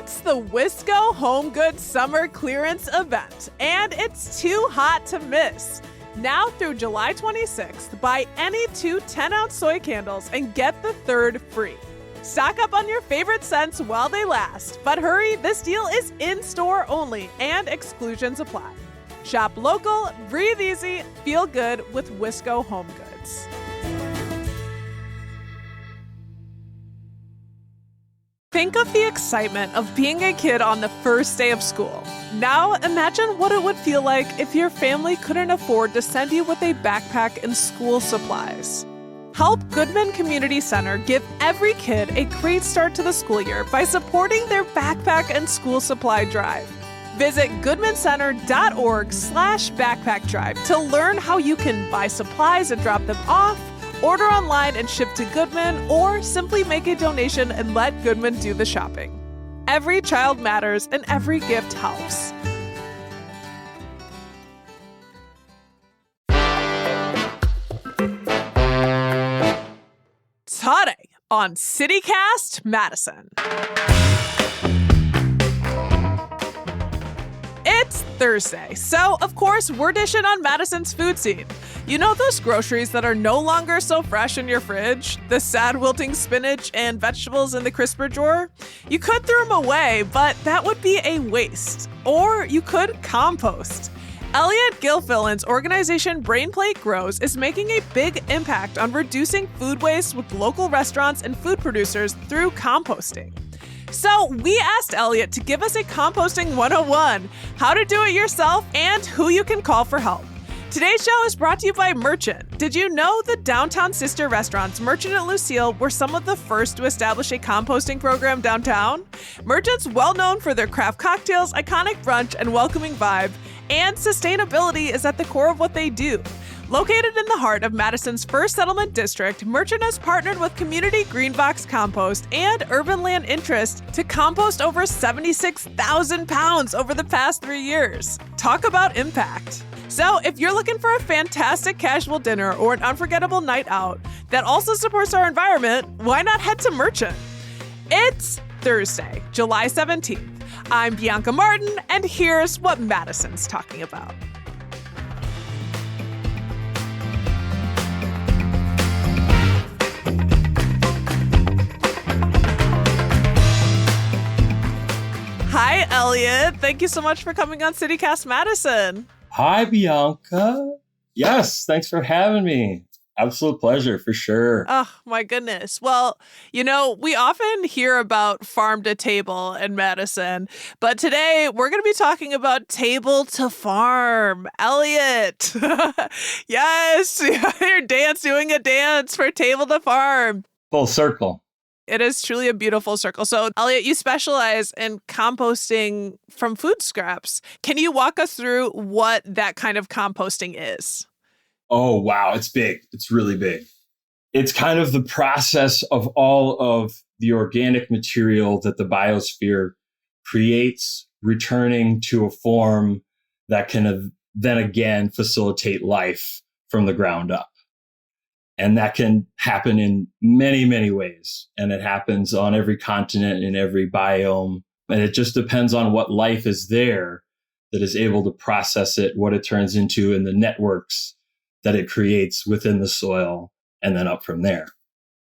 It's the Wisco Home Goods Summer Clearance event, and it's too hot to miss. Now through July 26th, buy any 2 10-ounce soy candles and get the third free. Stock up on your favorite scents while they last, but hurry, this deal is in-store only and exclusions apply. Shop local, breathe easy, feel good with Wisco Home Goods. Think of the excitement of being a kid on the first day of school. Now imagine what it would feel like if your family couldn't afford to send you with a backpack and school supplies. Help Goodman Community Center give every kid a great start to the school year by supporting their backpack and school supply drive. Visit goodmancenter.org/backpack drive to learn how you can buy supplies and drop them off, order online and ship to Goodman, or simply make a donation and let Goodman do the shopping. Every child matters and every gift helps. Today on CityCast Madison. It's Thursday, so of course we're dishing on Madison's food scene. You know those groceries that are no longer so fresh in your fridge? The sad wilting spinach and vegetables in the crisper drawer? You could throw them away, but that would be a waste. Or you could compost. Elliot Gilfillan's organization Brainplate Grows is making a big impact on reducing food waste with local restaurants and food producers through composting. So we asked Elliot to give us a composting 101, how to do it yourself, and who you can call for help. Today's show is brought to you by Merchant. Did you know the downtown sister restaurants Merchant and Lucille were some of the first to establish a composting program downtown? Merchant's well known for their craft cocktails, iconic brunch, and welcoming vibe, and sustainability is at the core of what they do. Located in the heart of Madison's first settlement district, Merchant has partnered with Community Greenbox Compost and Urban Land Interest to compost over 76,000 pounds over the past 3 years. Talk about impact. So if you're looking for a fantastic casual dinner or an unforgettable night out that also supports our environment, why not head to Merchant? It's Thursday, July 17th. I'm Bianca Martin, and here's what Madison's talking about. Hi, Elliot. Thank you so much for coming on CityCast Madison. Hi, Bianca. Yes, thanks for having me. Absolute pleasure, for sure. Oh, my goodness. Well, you know, we often hear about farm to table in Madison, but today we're going to be talking about table to farm. Elliot. Yes, you're doing a dance for table to farm. Full circle. It is truly a beautiful circle. So, Elliot, you specialize in composting from food scraps. Can you walk us through what that kind of composting is? Oh, wow. It's big. It's really big. It's kind of the process of all of the organic material that the biosphere creates, returning to a form that can then again facilitate life from the ground up. And that can happen in many, many ways. And it happens on every continent, in every biome. And it just depends on what life is there that is able to process it, what it turns into, and the networks that it creates within the soil, and then up from there.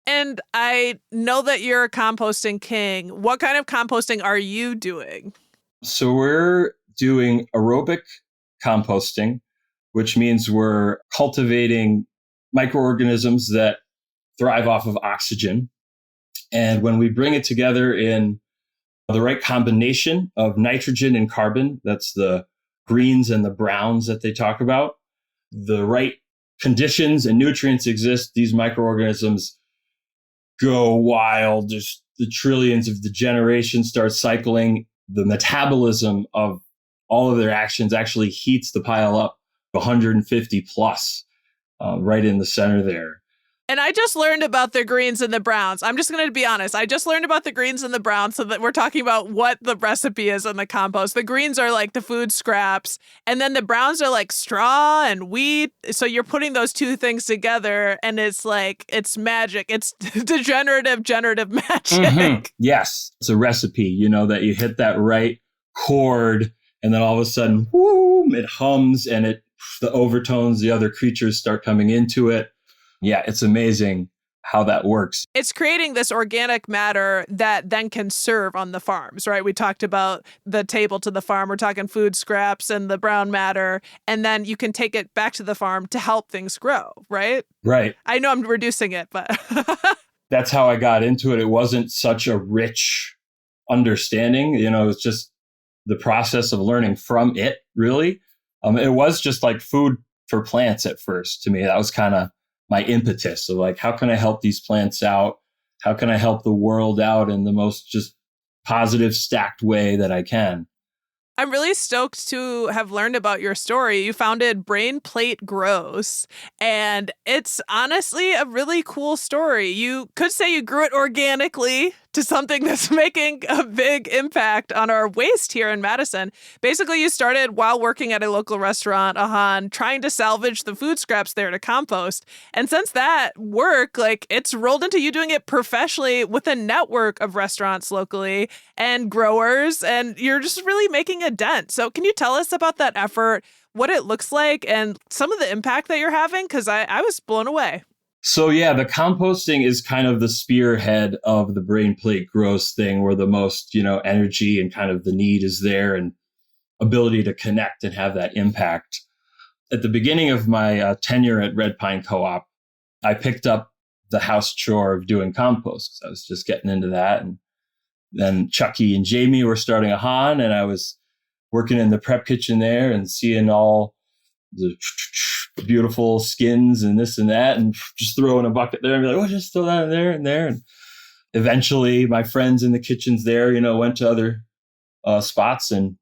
And I know that you're a composting king. What kind of composting are you doing? So we're doing aerobic composting, which means we're cultivating microorganisms that thrive off of oxygen. And when we bring it together in the right combination of nitrogen and carbon, that's the greens and the browns that they talk about, the right conditions and nutrients exist, these microorganisms go wild. Just the trillions of the generations start cycling. The metabolism of all of their actions actually heats the pile up 150 plus right in the center there. And I just learned about the greens and the browns. I'm just going to be honest. I just learned about the greens and the browns so that we're talking about what the recipe is on the compost. The greens are like the food scraps, and then the browns are like straw and wheat. So you're putting those two things together, and it's like, it's magic. It's generative magic. Mm-hmm. Yes. It's a recipe, that you hit that right chord, and then all of a sudden, boom, it hums, and the overtones, the other creatures start coming into it. Yeah, it's amazing how that works. It's creating this organic matter that then can serve on the farms, right? We talked about the table to the farm. We're talking food scraps and the brown matter. And then you can take it back to the farm to help things grow, right? Right. I know I'm reducing it, but... That's how I got into it. It wasn't such a rich understanding. It was just the process of learning from it, really. It was just like food for plants at first to me. That was kind of my impetus of like, how can I help these plants out? How can I help the world out in the most just positive, stacked way that I can? I'm really stoked to have learned about your story. You founded Brain Plate Grows, and it's honestly a really cool story. You could say you grew it organically to something that's making a big impact on our waste here in Madison. Basically, you started while working at a local restaurant, Ahan, trying to salvage the food scraps there to compost. And since that work, it's rolled into you doing it professionally with a network of restaurants locally and growers, and you're just really making a dent. So can you tell us about that effort, what it looks like, and some of the impact that you're having? Because I was blown away. So yeah, the composting is kind of the spearhead of the Brain Plate Grows thing, where the most, energy and kind of the need is there and ability to connect and have that impact. At the beginning of my tenure at Red Pine Co-op, I picked up the house chore of doing compost because I was just getting into that. And then Chucky and Jamie were starting Ahan, and I was working in the prep kitchen there and seeing all the beautiful skins and this and that, and just throw in a bucket there and be like, oh, just throw that in there and there. And eventually my friends in the kitchens there, went to other spots. And,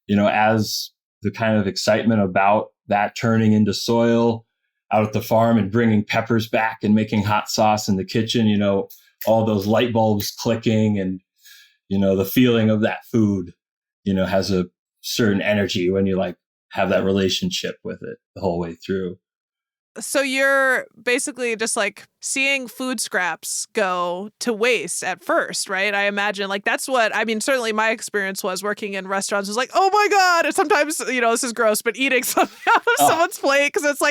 as the kind of excitement about that turning into soil out at the farm and bringing peppers back and making hot sauce in the kitchen, all those light bulbs clicking and, the feeling of that food, has a certain energy when you have that relationship with it the whole way through. So you're basically just seeing food scraps go to waste at first, right? I imagine that's certainly my experience was working in restaurants was oh my God. And sometimes, this is gross, but eating something off of someone's plate because it's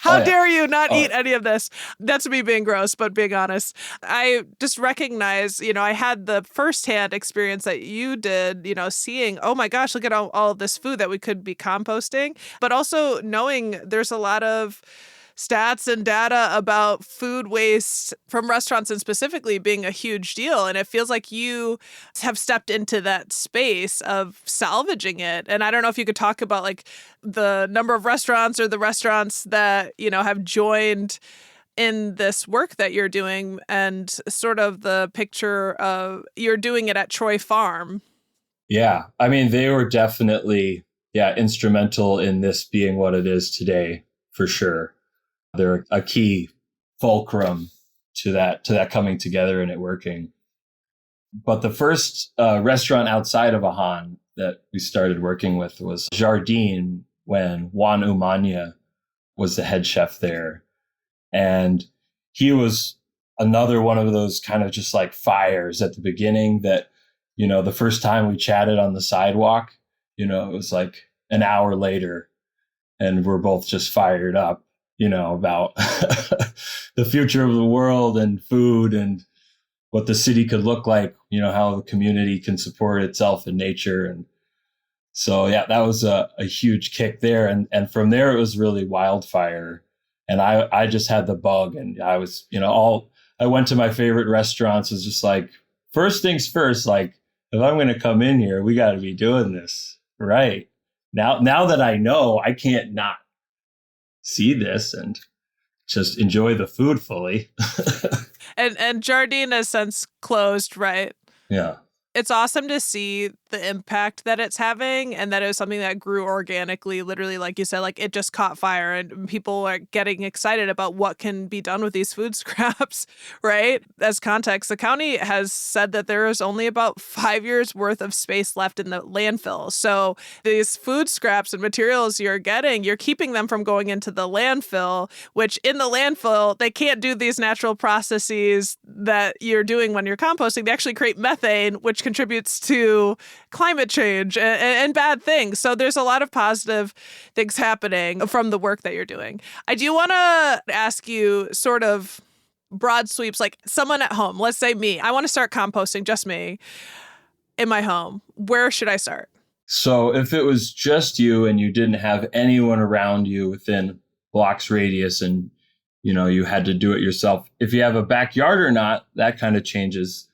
how dare you not eat any of this? That's me being gross, but being honest. I just recognize, I had the firsthand experience that you did, seeing, oh my gosh, look at all of this food that we could be composting, but also knowing there's a lot of stats and data about food waste from restaurants and specifically being a huge deal. And it feels like you have stepped into that space of salvaging it. And I don't know if you could talk about the number of restaurants or the restaurants that, have joined in this work that you're doing and sort of the picture of you're doing it at Troy Farm. Yeah. I mean, they were definitely, instrumental in this being what it is today, for sure. They're a key fulcrum to that coming together and it working. But the first restaurant outside of Ahan that we started working with was Jardine, when Juan Umania was the head chef there. And he was another one of those kind of just fires at the beginning that, the first time we chatted on the sidewalk, it was an hour later and we're both just fired up, about the future of the world and food and what the city could look like, how the community can support itself in nature. And so, that was a huge kick there. And from there, it was really wildfire. And I just had the bug, and I was, I went to my favorite restaurants, was just first things first, if I'm going to come in here, we got to be doing this right now that I know, I can't not see this and just enjoy the food fully. And Jardine has since closed, right? Yeah. It's awesome to see the impact that it's having, and that it was something that grew organically, literally, like you said, like it just caught fire and people are getting excited about what can be done with these food scraps, right? As context, the county has said that there is only about 5 years worth of space left in the landfill. So these food scraps and materials you're getting, you're keeping them from going into the landfill, which in the landfill, they can't do these natural processes that you're doing when you're composting. They actually create methane, which contributes to climate change and bad things. So there's a lot of positive things happening from the work that you're doing. I do want to ask you sort of broad sweeps, like someone at home, let's say me, I want to start composting, just me, in my home. Where should I start? So if it was just you and you didn't have anyone around you within blocks radius and, you had to do it yourself, if you have a backyard or not, that kind of changes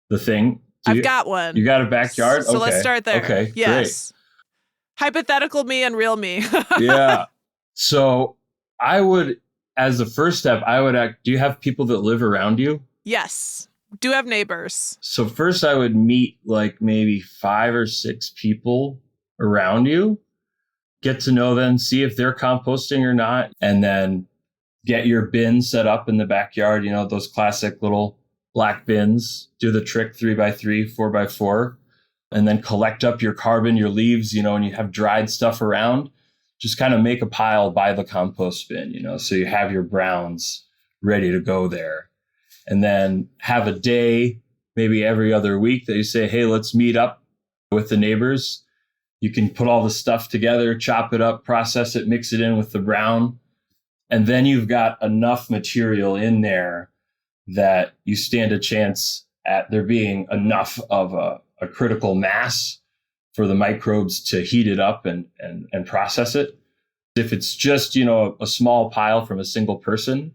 the thing. I've got one. You got a backyard? So let's start there. Okay, yes. Great. Hypothetical me and real me. Yeah. So I would, as the first step, do you have people that live around you? Yes. Do have neighbors. So first I would meet like maybe 5 or 6 people around you, get to know them, see if they're composting or not, and then get your bin set up in the backyard, those classic little black bins, do the trick 3x3, 4x4, and then collect up your carbon, your leaves, and you have dried stuff around, just kind of make a pile by the compost bin, so you have your browns ready to go there. And then have a day, maybe every other week, that you say, hey, let's meet up with the neighbors. You can put all the stuff together, chop it up, process it, mix it in with the brown. And then you've got enough material in there that you stand a chance at there being enough of a critical mass for the microbes to heat it up and process it. If it's just, a small pile from a single person,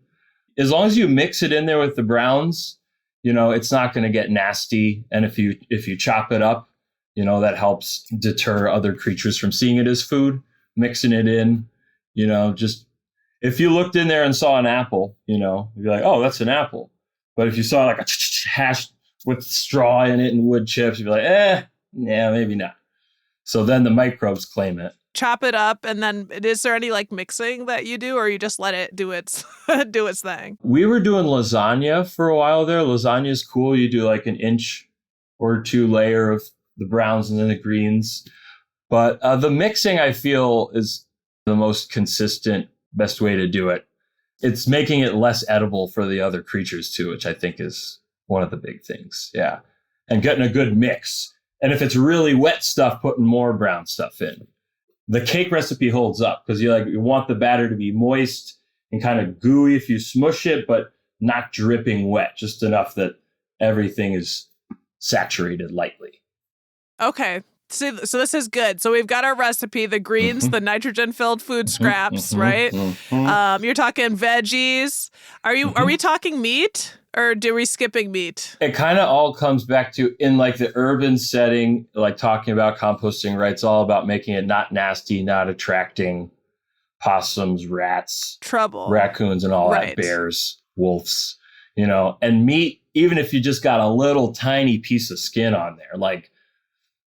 as long as you mix it in there with the browns, it's not going to get nasty. And if you chop it up, that helps deter other creatures from seeing it as food, mixing it in, just if you looked in there and saw an apple, you'd be like, oh, that's an apple. But if you saw like a hash with straw in it and wood chips, you'd be like, yeah, maybe not. So then the microbes claim it. Chop it up, and then is there any like mixing that you do, or you just let it do its do its thing? We were doing lasagna for a while there. Lasagna is cool. You do like an inch or 2 layer of the browns and then the greens. But the mixing, I feel, is the most consistent, best way to do it. It's making it less edible for the other creatures too, which I think is one of the big things. Yeah. And getting a good mix. And if it's really wet stuff, putting more brown stuff in. The cake recipe holds up because you want the batter to be moist and kind of gooey if you smush it, but not dripping wet, just enough that everything is saturated lightly. Okay. So this is good. So we've got our recipe, the greens, the nitrogen-filled food scraps, right? You're talking veggies. Are we talking meat, or are we skipping meat? It kind of all comes back to, in like the urban setting, like talking about composting, right? It's all about making it not nasty, not attracting possums, rats, trouble, raccoons, and all that, bears, wolves, and meat, even if you just got a little tiny piece of skin on there, like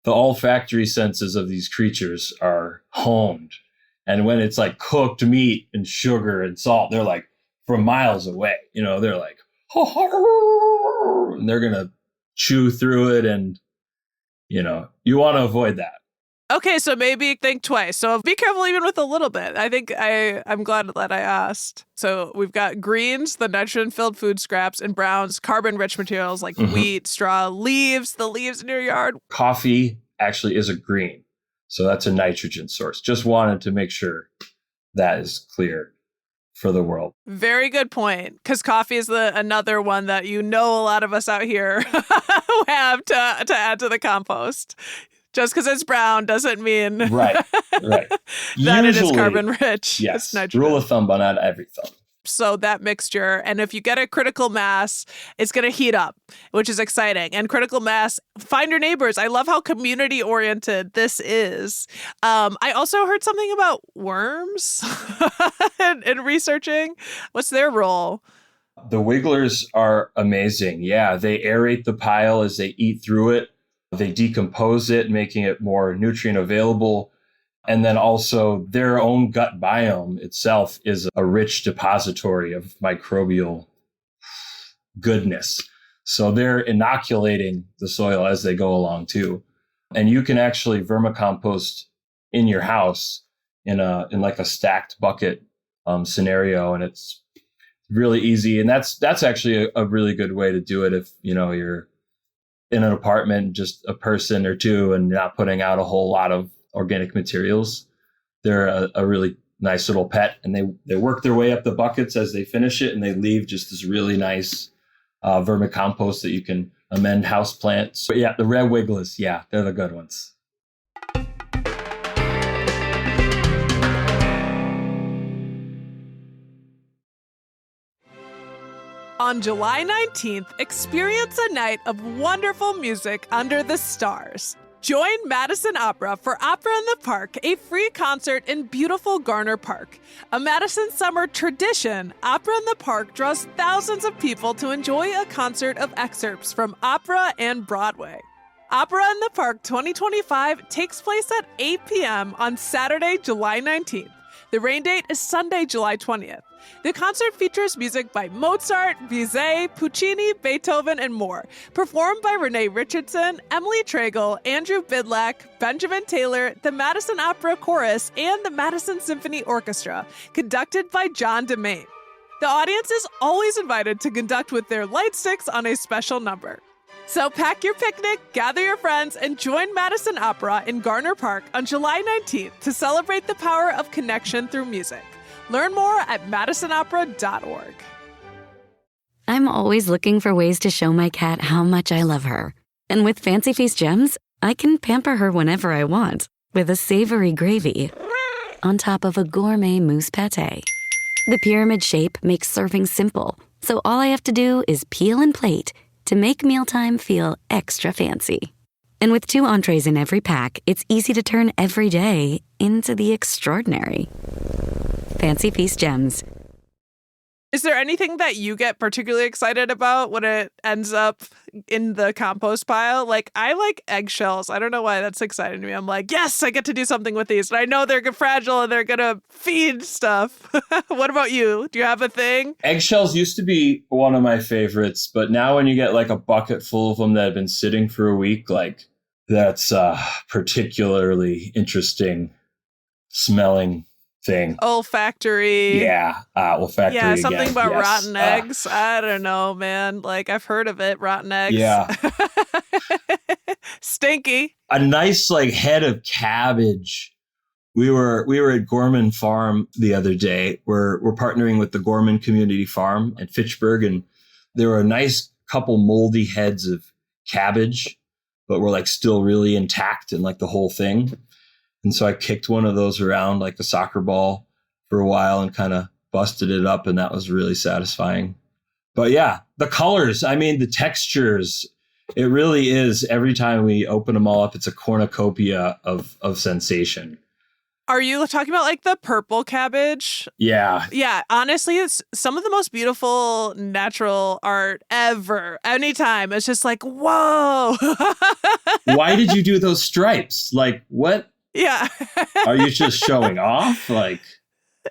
the olfactory senses of these creatures are honed. And when it's like cooked meat and sugar and salt, they're like from miles away, they're like, and they're going to chew through it. And, you want to avoid that. Okay, so maybe think twice. So be careful even with a little bit. I think I'm glad that I asked. So we've got greens, the nitrogen-filled food scraps, and browns, carbon-rich materials like wheat, straw, leaves, the leaves in your yard. Coffee actually is a green. So that's a nitrogen source. Just wanted to make sure that is clear for the world. Very good point. Because coffee is another one that a lot of us out here who have to add to the compost. Just because it's brown doesn't mean right. that usually, it is carbon rich. Yes, rule of thumb, but not every thumb. So that mixture, and if you get a critical mass, it's going to heat up, which is exciting. And critical mass, find your neighbors. I love how community oriented this is. I also heard something about worms in researching. What's their role? The wigglers are amazing. Yeah, they aerate the pile as they eat through it. They decompose it, making it more nutrient available. And then also their own gut biome itself is a rich depository of microbial goodness. So they're inoculating the soil as they go along too. And you can actually vermicompost in your house in like a stacked bucket scenario. And it's really easy. And that's actually a really good way to do it if, you're in an apartment, just a person or two, and not putting out a whole lot of organic materials. They're a really nice little pet, and they work their way up the buckets as they finish it, and they leave just this really nice vermicompost that you can amend house plants. But yeah, the red wigglers, yeah, they're the good ones. On July 19th, experience a night of wonderful music under the stars. Join Madison Opera for Opera in the Park, a free concert in beautiful Garner Park. A Madison summer tradition, Opera in the Park draws thousands of people to enjoy a concert of excerpts from opera and Broadway. Opera in the Park 2025 takes place at 8 p.m. on Saturday, July 19th. The rain date is Sunday, July 20th. The concert features music by Mozart, Bizet, Puccini, Beethoven, and more, performed by Renee Richardson, Emily Tragle, Andrew Bidlack, Benjamin Taylor, the Madison Opera Chorus, and the Madison Symphony Orchestra, conducted by John DeMaine. The audience is always invited to conduct with their light sticks on a special number. So pack your picnic, gather your friends, and join Madison Opera in Garner Park on July 19th to celebrate the power of connection through music. Learn more at madisonopera.org. I'm always looking for ways to show my cat how much I love her. And with Fancy Feast gems, I can pamper her whenever I want with a savory gravy on top of a gourmet mousse pâté. The pyramid shape makes serving simple, so all I have to do is peel and plate to make mealtime feel extra fancy. And with 2 entrees in every pack, it's easy to turn every day into the extraordinary. Fancy Feast gems. Is there anything that you get particularly excited about when it ends up in the compost pile? Like, I like eggshells. I don't know why that's exciting to me. I'm like, yes, I get to do something with these. And I know they're fragile and they're going to feed stuff. What about you? Do you have a thing? Eggshells used to be one of my favorites, but now when you get like a bucket full of them that have been sitting for a week, like that's a particularly interesting smelling thing. Olfactory. Yeah, olfactory. Yeah, something again. about Yes. rotten eggs. I don't know, man. Like, I've heard of it, rotten eggs. Yeah. Stinky. A nice like head of cabbage. We were at Gorman Farm the other day. We're partnering with the Gorman Community Farm at Fitchburg, and there were a nice couple moldy heads of cabbage, but were like still really intact and like the whole thing. And so I kicked one of those around like a soccer ball for a while and kind of busted it up. And that was really satisfying. But yeah, the colors, I mean, the textures, it really is. Every time we open them all up, it's a cornucopia of sensation. Are you talking about like the purple cabbage? Yeah. Yeah, honestly, it's some of the most beautiful natural art ever. Anytime. It's just like, whoa. Why did you do those stripes? Like, what? Yeah. Are you just showing off? Like,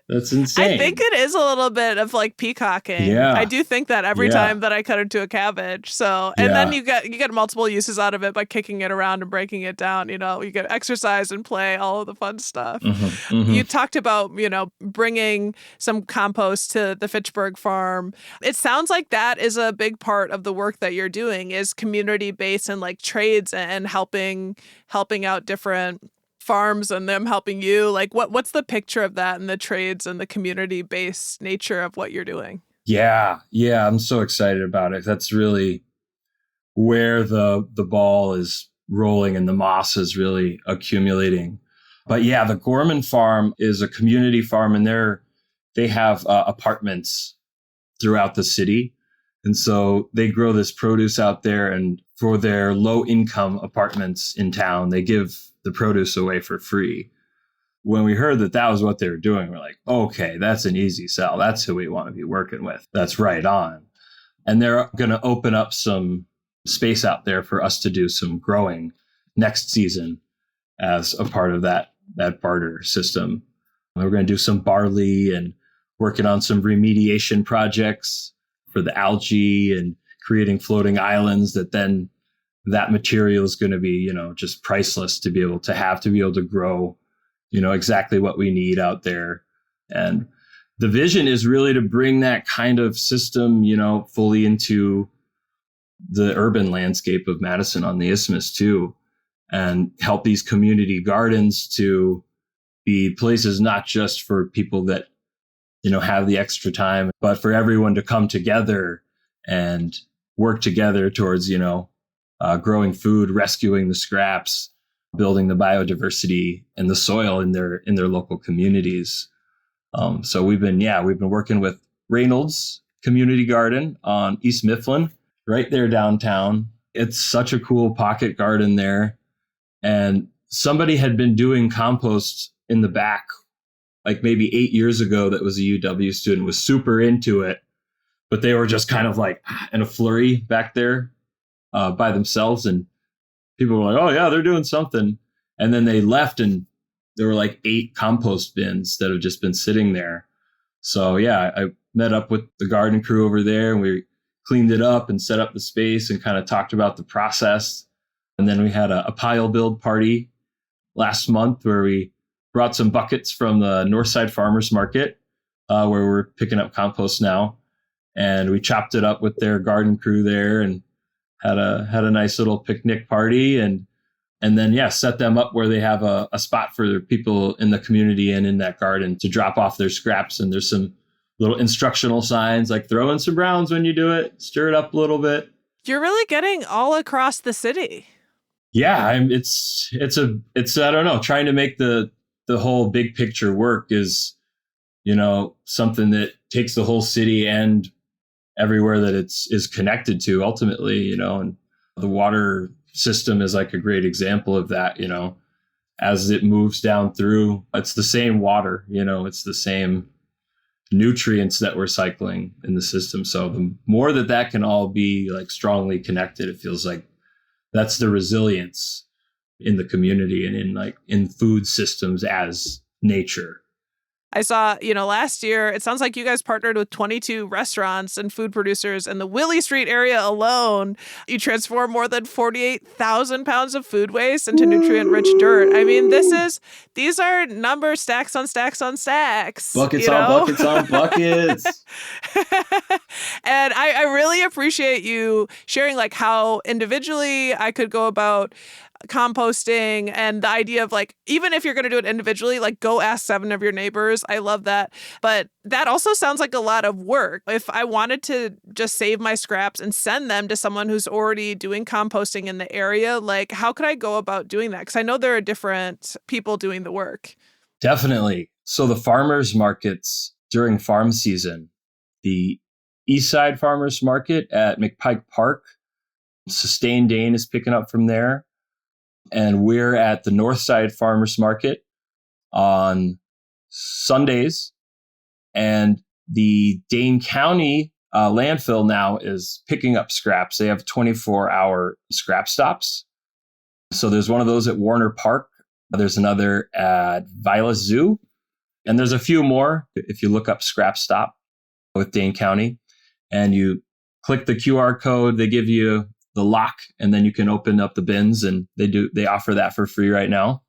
that's insane. I think it is a little bit of like peacocking. Yeah. I do think that every time that I cut into a cabbage. So, and then you get multiple uses out of it by kicking it around and breaking it down. You know, you get exercise and play, all of the fun stuff. You talked about, bringing some compost to the Fitchburg farm. It sounds like that is a big part of the work that you're doing is community based and like trades and helping out different farms and them helping you. Like what's the picture of that and the trades and the community-based nature of what you're doing? Yeah, I'm so excited about it. That's really where the ball is rolling and the moss is really accumulating. But yeah, the Gorman Farm is a community farm, and they have apartments throughout the city. And so they grow this produce out there, and for their low income apartments in town, they give the produce away for free. When we heard that was what they were doing, we're like, okay, that's an easy sell. That's who we want to be working with. That's right on. And they're going to open up some space out there for us to do some growing next season as a part of that barter system. We're going to do some barley and working on some remediation projects for the algae and creating floating islands that material is going to be, just priceless to be able to grow, exactly what we need out there. And the vision is really to bring that kind of system, fully into the urban landscape of Madison on the Isthmus too, and help these community gardens to be places not just for people that, have the extra time, but for everyone to come together and work together towards, growing food, rescuing the scraps, building the biodiversity and the soil in their local communities. So we've been working with Reynolds Community Garden on East Mifflin, right there downtown. It's such a cool pocket garden there. And somebody had been doing compost in the back, like maybe 8 years ago, that was a UW student, was super into it, but they were just kind of like in a flurry back there by themselves. And people were like, oh yeah, they're doing something. And then they left and there were like 8 compost bins that have just been sitting there. So yeah, I met up with the garden crew over there and we cleaned it up and set up the space and kind of talked about the process. And then we had a pile build party last month where we brought some buckets from the Northside Farmers Market, where we're picking up compost now. And we chopped it up with their garden crew there and had a nice little picnic party and then, set them up where they have a spot for people in the community and in that garden to drop off their scraps. And there's some little instructional signs like throw in some browns when you do it, stir it up a little bit. You're really getting all across the city. Yeah, it's I don't know, trying to make the whole big picture work is, something that takes the whole city and everywhere that is connected to ultimately, and the water system is like a great example of that, as it moves down through, it's the same water, it's the same nutrients that we're cycling in the system. So the more that can all be like strongly connected, it feels like that's the resilience in the community and in food systems as nature. I saw, last year, it sounds like you guys partnered with 22 restaurants and food producers in the Willie Street area alone. You transformed more than 48,000 pounds of food waste into nutrient-rich dirt. I mean, these are numbers, stacks on stacks on stacks. Buckets on buckets on buckets. And I really appreciate you sharing how individually I could go about composting and the idea of even if you're going to do it individually, go ask 7 of your neighbors. I love that. But that also sounds like a lot of work. If I wanted to just save my scraps and send them to someone who's already doing composting in the area, how could I go about doing that? Because I know there are different people doing the work. Definitely. So the farmers markets during farm season, the Eastside Farmers Market at McPike Park, Sustain Dane is picking up from there. And we're at the Northside Farmers Market on Sundays. And the Dane County landfill now is picking up scraps. They have 24-hour scrap stops. So there's one of those at Warner Park. There's another at Vilas Zoo. And there's a few more if you look up Scrap Stop with Dane County. And you click the QR code, they give you the lock, and then you can open up the bins, and they offer that for free right now.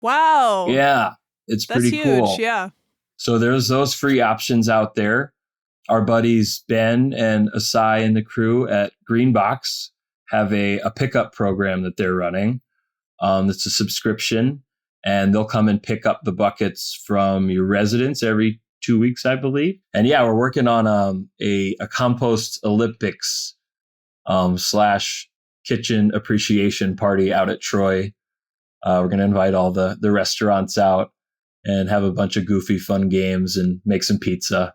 Wow. Yeah, it's pretty huge, cool. Yeah. So there's those free options out there. Our buddies Ben and Asai and the crew at Greenbox have a pickup program that they're running. It's a subscription, and they'll come and pick up the buckets from your residents every 2 weeks, I believe. And yeah, we're working on a compost Olympics / kitchen appreciation party out at Troy. We're going to invite all the restaurants out and have a bunch of goofy, fun games and make some pizza.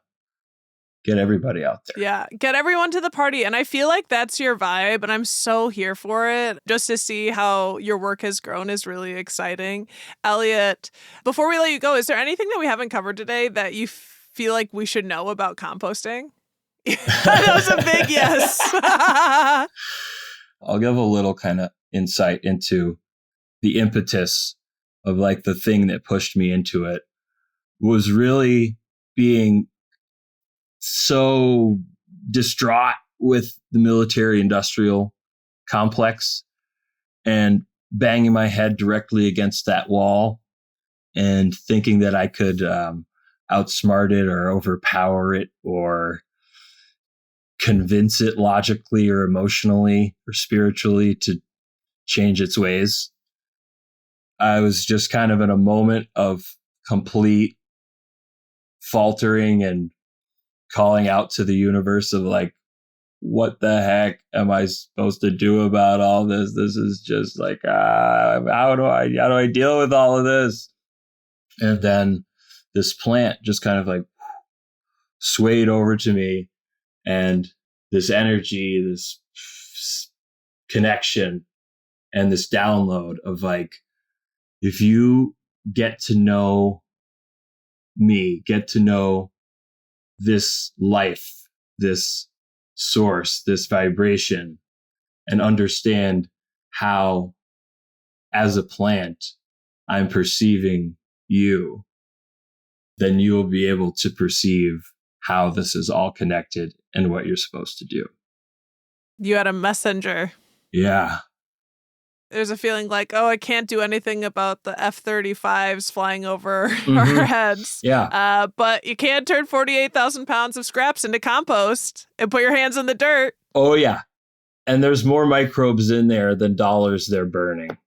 Get everybody out there. Yeah, get everyone to the party. And I feel like that's your vibe, and I'm so here for it. Just to see how your work has grown is really exciting. Elliot, before we let you go, is there anything that we haven't covered today that you feel like we should know about composting? That was a big yes. I'll give a little kind of insight into the impetus of like the thing that pushed me into it was really being so distraught with the military industrial complex and banging my head directly against that wall and thinking that I could outsmart it or overpower it or convince it logically or emotionally or spiritually to change its ways. I was just kind of in a moment of complete faltering and calling out to the universe of like, what the heck am I supposed to do about all this? This is just like, how do I deal with all of this? And then this plant just kind of like swayed over to me, and this energy, this connection, and this download of like, if you get to know me, get to know this life, this source, this vibration, and understand how, as a plant, I'm perceiving you, then you will be able to perceive how this is all connected and what you're supposed to do. You had a messenger. Yeah. There's a feeling like, oh, I can't do anything about the F-35s flying over our heads. Yeah. But you can turn 48,000 pounds of scraps into compost and put your hands in the dirt. Oh, yeah. And there's more microbes in there than dollars they're burning.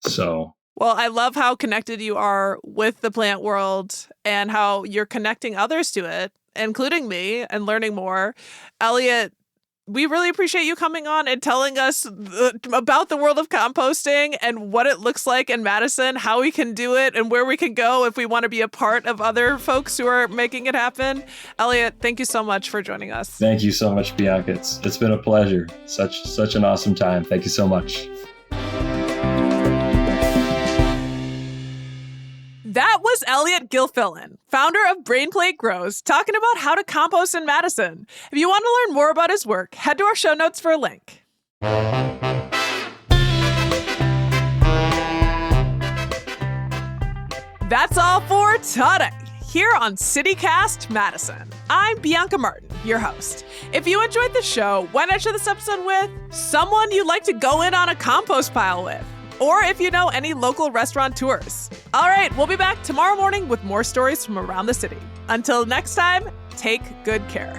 So. Well, I love how connected you are with the plant world and how you're connecting others to it, including me, and learning more. Elliot, we really appreciate you coming on and telling us about the world of composting and what it looks like in Madison, how we can do it, and where we can go if we want to be a part of other folks who are making it happen. Elliot, thank you so much for joining us. Thank you so much, Bianca. It's been a pleasure. Such an awesome time. Thank you so much. That was Elliot Gilfillan, founder of Brainplate Grows, talking about how to compost in Madison. If you want to learn more about his work, head to our show notes for a link. That's all for today, here on CityCast Madison. I'm Bianca Martin, your host. If you enjoyed the show, why not share this episode with someone you'd like to go in on a compost pile with? Or if you know any local restaurateurs. All right, we'll be back tomorrow morning with more stories from around the city. Until next time, take good care.